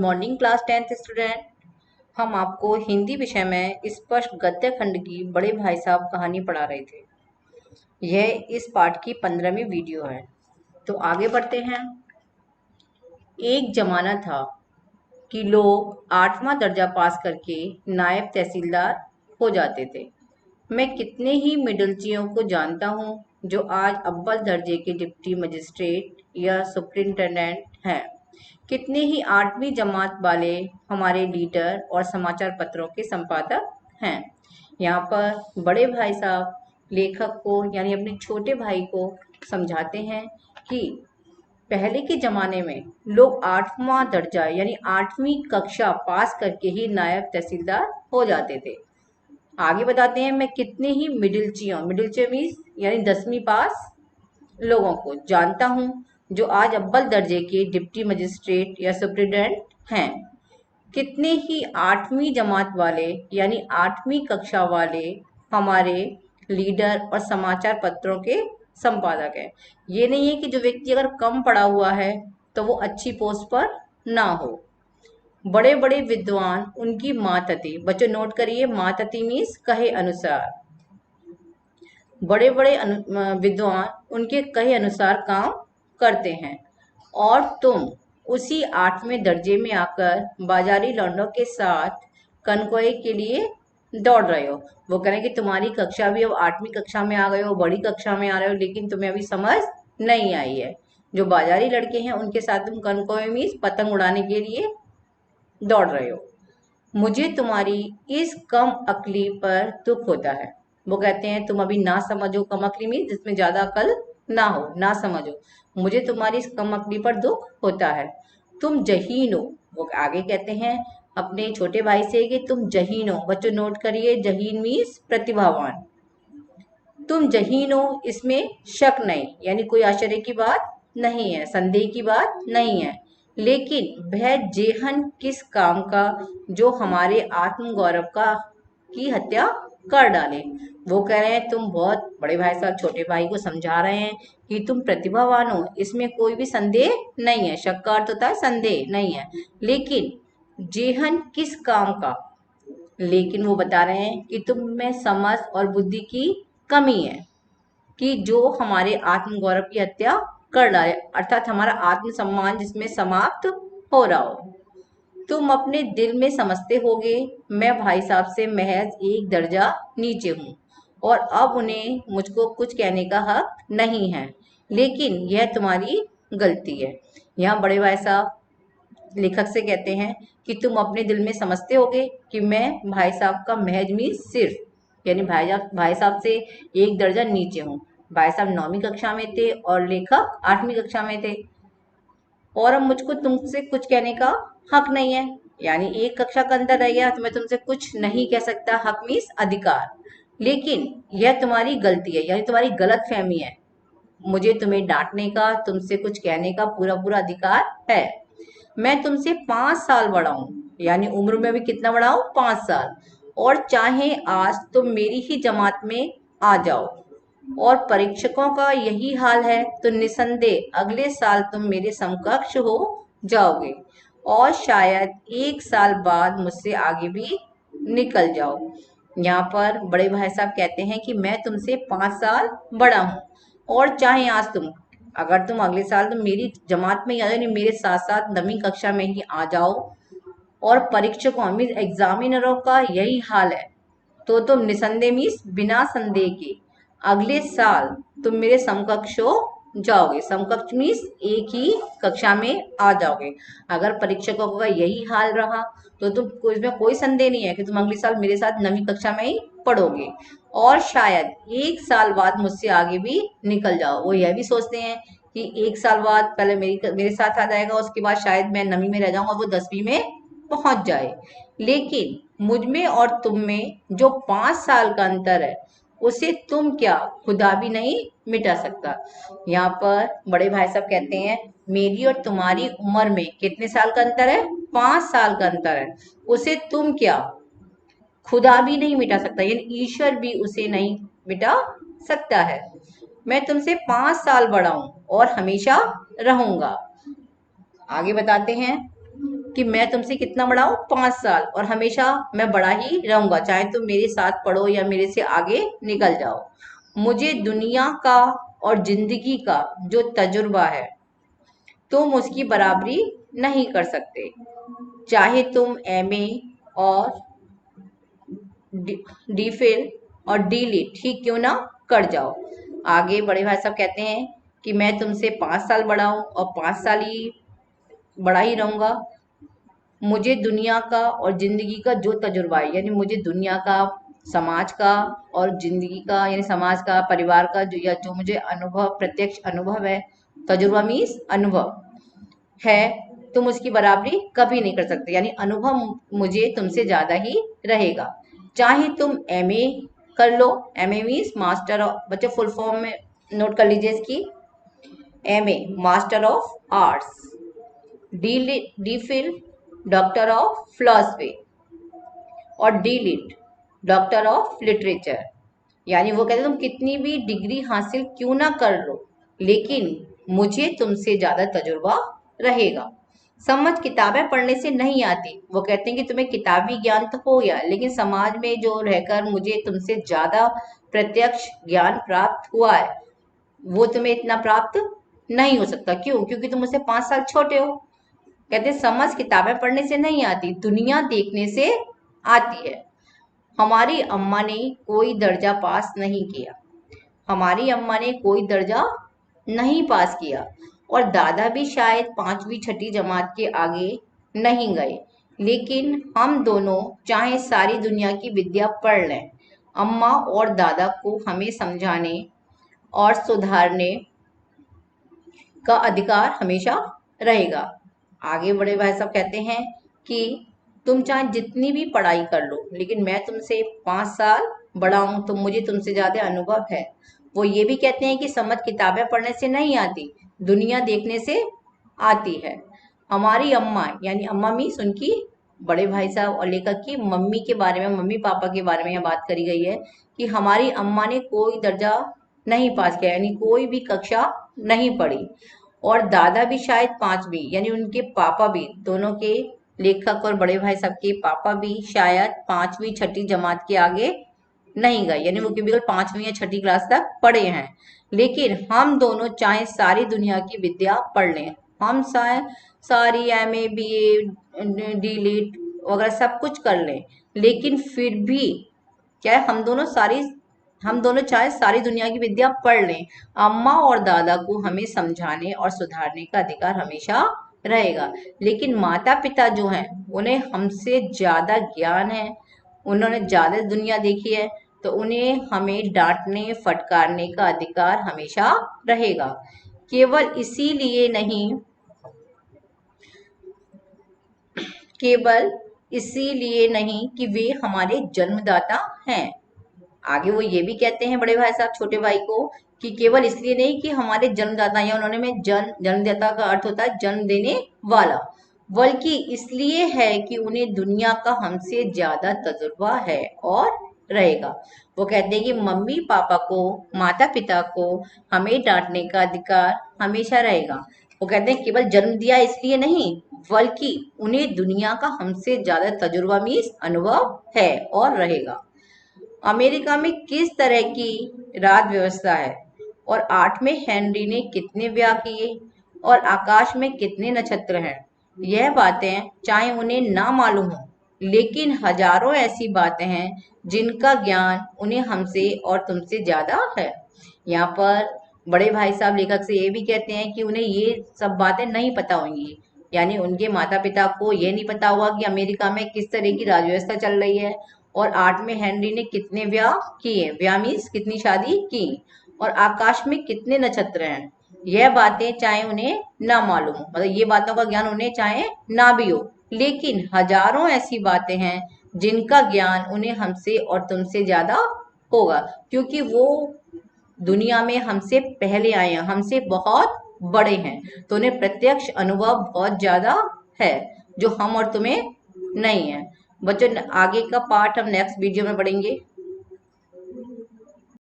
Morning class 10th student. हम आपको हिंदी विषय में स्पष्ट गद्य खंड की बड़े भाई साहब कहानी पढ़ा रहे थे। यह इस पाठ की 15वीं वीडियो है। तो आगे बढ़ते हैं। एक जमाना था कि लोग 8वां दर्जा पास करके नायब तहसीलदार हो जाते थे। मैं कितने ही मिडलचियों को जानता हूँ जो आज अव्वल दर्जे के डिप्टी मजिस्ट्रेट या सुपरिंटेंडेंट हैं। कितने ही 8वीं जमात वाले हमारे लीडर और समाचार पत्रों के संपादक हैं। यहाँ पर बड़े भाई साहब लेखक को यानी अपने छोटे भाई को समझाते हैं कि पहले के जमाने में लोग 8वां दर्जा यानी 8वीं कक्षा पास करके ही नायब तहसीलदार हो जाते थे। आगे बताते हैं, मैं कितने ही मिडिलचियों मीन्स यानी 10वीं पास लोगों को जानता हूँ जो आज अव्वल दर्जे के डिप्टी मजिस्ट्रेट या सुप्रिटेंडेंट हैं। कितने ही 8वीं जमात वाले यानी 8वीं कक्षा वाले हमारे लीडर और समाचार पत्रों के संपादक हैं। ये नहीं है कि जो व्यक्ति अगर कम पढ़ा हुआ है तो वो अच्छी पोस्ट पर ना हो। बड़े बड़े विद्वान उनकी मातती, बच्चों नोट करिए, मातती मीन्स कहे अनुसार, बड़े बड़े विद्वान उनके कहे अनुसार काम करते हैं और तुम उसी 8वें दर्जे में आकर बाजारी लौंडों के साथ कनकोई के लिए दौड़ रहे हो। वो कह रहे हैं कि तुम्हारी कक्षा भी अब 8वीं कक्षा में आ गए हो, बड़ी कक्षा में आ रहे हो, लेकिन तुम्हें अभी समझ नहीं आई है। जो बाजारी लड़के हैं उनके साथ तुम कनकोई मीन्स पतंग उड़ाने के लिए दौड़ रहे हो। मुझे तुम्हारी इस कम अक्ली पर दुख होता है। वो कहते हैं तुम अभी ना समझो, कम अक्ली मीन्स जिसमें ज्यादा अकल ना हो, ना समझो। मुझे तुम्हारी इस कम अक्ली पर दुख होता है। तुम जहीन हो। वो आगे कहते हैं अपने छोटे भाई से कि तुम जहीन हो। बच्चों नोट करिए, जहीन मीन्स प्रतिभावान। तुम जहीन हो, इसमें शक नहीं, यानी कोई आश्चर्य की बात नहीं है, संदेह की बात नहीं है। लेकिन वह जेहन किस काम का जो हमारे आत्मगौरव का की हत्या कर डाले। वो कह रहे हैं तुम बहुत, बड़े भाई साहब छोटे भाई को समझा रहे हैं कि तुम प्रतिभावान हो, इसमें कोई भी संदेह नहीं है। शक का अर्थ होता है संदेह नहीं है। लेकिन जेहन किस काम का, लेकिन वो बता रहे हैं कि तुम में समझ और बुद्धि की कमी है कि जो हमारे आत्मगौरव की हत्या कर डाले, अर्थात हमारा आत्मसम्मान जिसमें समाप्त हो रहा हो। तुम अपने दिल में समझते होगे मैं भाई साहब से महज एक दर्जा नीचे हूँ और अब उन्हें मुझको कुछ कहने का हक नहीं है, लेकिन यह तुम्हारी गलती है। यहाँ बड़े भाई साहब लेखक से कहते हैं कि तुम अपने दिल में समझते होगे कि मैं भाई साहब का महज मीन्स सिर्फ, यानी भाई साहब से एक दर्जा नीचे हूँ। भाई साहब 9वीं कक्षा में थे और लेखक 8वीं कक्षा में थे और अब मुझको तुमसे कुछ कहने का हक नहीं है, यानी एक कक्षा का अंतर रह गया तो मैं तुमसे कुछ नहीं कह सकता। हक मीन्स अधिकार, लेकिन यह तुम्हारी गलती है, यानी तुम्हारी गलत फहमी है। मुझे तुम्हें डांटने का, तुमसे कुछ कहने का पूरा पूरा अधिकार है। मैं तुमसे 5 साल बड़ा हूँ, यानी उम्र में भी कितना बड़ा हूँ, 5 साल। और चाहे आज तुम मेरी ही जमात में आ जाओ और परीक्षकों का यही हाल है तो निसंदेह अगले साल तुम मेरे समकक्ष हो जाओगे और शायद 1 साल बाद मुझसे आगे भी निकल जाओ। यहाँ पर बड़े भाई साहब कहते हैं कि मैं तुमसे 5 साल बड़ा हूँ और चाहे आज तुम, अगर तुम अगले साल तुम मेरी जमात में ही आ जाओ, मेरे साथ साथ 9वीं कक्षा में ही आ जाओ और परीक्षकों मीन्स एग्जामिनरों का यही हाल है तो तुम निसंदेह मीन्स बिना संदेह के अगले साल तुम मेरे समकक्ष हो जाओगे। समकक्ष मीन्स एक ही कक्षा में आ जाओगे। अगर परीक्षकों का यही हाल रहा तो तुम इसमें कोई संदेह नहीं है कि तुम अगले साल मेरे साथ 9वीं कक्षा में ही पढ़ोगे और शायद 1 साल बाद मुझसे आगे भी निकल जाओ। वो यह भी सोचते हैं कि 1 साल बाद पहले मेरे साथ आ जाएगा, उसके बाद शायद मैं 9वीं में रह जाऊंगा, वो 10वीं में पहुंच जाए। लेकिन मुझ में और तुम में जो 5 साल का अंतर है उसे तुम क्या, खुदा भी नहीं मिटा सकता। यहाँ पर बड़े भाई साहब कहते हैं मेरी और तुम्हारी उम्र में कितने साल का अंतर है, 5 साल का अंतर है। उसे तुम क्या, खुदा भी नहीं मिटा सकता, यानी ईश्वर भी उसे नहीं मिटा सकता है। मैं तुमसे 5 साल बड़ा हूं और हमेशा रहूंगा। आगे बताते हैं, कि मैं तुमसे कितना बड़ा हूँ, 5 साल, और हमेशा मैं बड़ा ही रहूंगा, चाहे तुम मेरे साथ पढ़ो या मेरे से आगे निकल जाओ। मुझे दुनिया का और जिंदगी का जो तजुर्बा है तुम उसकी बराबरी नहीं कर सकते, चाहे तुम एमए और डी फिल और डी लिट ही क्यों ना कर जाओ। आगे बड़े भाई साहब कहते हैं कि मैं तुमसे 5 साल बड़ा हूँ और 5 साल ही बड़ा ही रहूंगा। मुझे दुनिया का और जिंदगी का जो तजुर्बा है, यानी मुझे दुनिया का, समाज का और जिंदगी का, यानी समाज का, परिवार का जो, या जो मुझे अनुभव, प्रत्यक्ष अनुभव है, तजुर्बा मीन्स अनुभव है, तुम उसकी बराबरी कभी नहीं कर सकते, यानी अनुभव मुझे तुमसे ज्यादा ही रहेगा। चाहे तुम एमए कर लो, एमए मीन्स मास्टर ऑफ, बच्चों फुल फॉर्म में नोट कर लीजिए इसकी, MA master of arts, D Phil doctor of philosophy और D Lit doctor of literature. यानी वो कहते हैं तुम कितनी भी डिग्री हासिल क्यों ना कर लो, लेकिन मुझे तुमसे ज्यादा तजुर्बा रहेगा। समझ किताबें पढ़ने से नहीं आती, वो कहते हैं कि तुम्हें किताबी ज्ञान तो हो गया, लेकिन समाज में जो रहकर मुझे तुमसे ज्यादा प्रत्यक्ष ज्ञान प्राप्त हुआ है, वो तुम्हें इतना प्राप्त नहीं हो सकता। क्यों? क्योंकि तुम मुझसे 5 साल छोटे हो। कहते हैं समझ किताबें पढ़ने से नहीं आती, दुनिया देखने से आती है। हमारी अम्मा ने कोई दर्जा पास नहीं किया, हमारी अम्मा ने कोई दर्जा नहीं पास किया, और दादा भी शायद 5वीं 6ठी जमात के आगे नहीं गए, लेकिन हम दोनों चाहे सारी दुनिया की विद्या पढ़ लें, अम्मा और दादा को हमें समझाने और सुधारने का अधिकार हमेशा रहेगा। आगे बड़े भाई साहब कहते हैं कि तुम चाहे जितनी भी पढ़ाई कर लो, लेकिन मैं तुमसे 5 साल बड़ा हूं, तो मुझे तुमसे ज्यादा अनुभव है। वो ये भी कहते हैं कि समझ किताबें पढ़ने से नहीं आती, दुनिया देखने से आती है। हमारी अम्मा, यानी अम्मा मीन्स उनकी, बड़े भाई साहब और लेखक की मम्मी के बारे में, मम्मी पापा के बारे में यह बात करी गई है कि हमारी अम्मा ने कोई दर्जा नहीं पास किया, यानी कोई भी कक्षा नहीं पढ़ी, और दादा भी शायद 5वीं, यानी उनके पापा भी, दोनों के, लेखक और बड़े भाई साहब के पापा भी शायद 5वीं 6ठी जमात के आगे नहीं गए, यानी वो केवल 5वीं या 6ठी क्लास तक पढ़े हैं। लेकिन हम दोनों चाहे सारी दुनिया की विद्या पढ़ लें, हम सारी एमए बीए डी लिट वगैरह सब कुछ कर लें, लेकिन फिर भी क्या है, हम दोनों चाहे सारी दुनिया की विद्या पढ़ लें, अम्मा और दादा को हमें समझाने और सुधारने का अधिकार हमेशा रहेगा। लेकिन माता पिता जो हैं, उन्हें हमसे ज्यादा ज्ञान है, उन्होंने ज्यादा दुनिया देखी है, तो उन्हें हमें डांटने फटकारने का अधिकार हमेशा रहेगा। केवल इसीलिए नहीं, केवल इसीलिए नहीं कि वे हमारे जन्मदाता हैं। आगे वो ये भी कहते हैं बड़े भाई साहब छोटे भाई को कि केवल इसलिए नहीं कि हमारे जन्मदाता, या उन्होंने में जन्मदाता का अर्थ होता है जन्म देने वाला, बल्कि इसलिए है कि उन्हें दुनिया का हमसे ज्यादा तजुर्बा है और रहेगा। वो कहते हैं कि मम्मी पापा को, माता पिता को हमें डांटने का अधिकार हमेशा रहेगा। वो कहते हैं केवल जन्म दिया इसलिए नहीं, बल्कि उन्हें दुनिया का हमसे ज्यादा तजुर्बा मीन्स अनुभव है और रहेगा। अमेरिका में किस तरह की राज व्यवस्था है, और 8वें हेनरी ने कितने ब्याह किए, और आकाश में कितने नक्षत्र हैं, यह बातें चाहे उन्हें ना मालूम हो, लेकिन हजारों ऐसी बातें हैं जिनका ज्ञान उन्हें हमसे और तुमसे ज्यादा है। यहाँ पर बड़े भाई साहब लेखक से ये भी कहते हैं कि उन्हें ये सब बातें नहीं पता होंगी, यानी उनके माता पिता को ये नहीं पता होगा कि अमेरिका में किस तरह की राज व्यवस्था चल रही है, और 8वें हेनरी ने कितने ब्याह किए, ब्याह मीन्स कितनी शादी की, और आकाश में कितने नक्षत्र हैं, यह बातें चाहे उन्हें ना मालूम हो, मतलब ये बातों का ज्ञान उन्हें चाहे ना भी हो, लेकिन हजारों ऐसी बातें हैं जिनका ज्ञान उन्हें हमसे और तुमसे ज्यादा होगा, क्योंकि वो दुनिया में हमसे पहले आए हैं, हमसे बहुत बड़े हैं, तो उन्हें प्रत्यक्ष अनुभव बहुत ज्यादा है जो हम और तुम्हें नहीं है। बच्चों आगे का पार्ट हम नेक्स्ट वीडियो में पढ़ेंगे।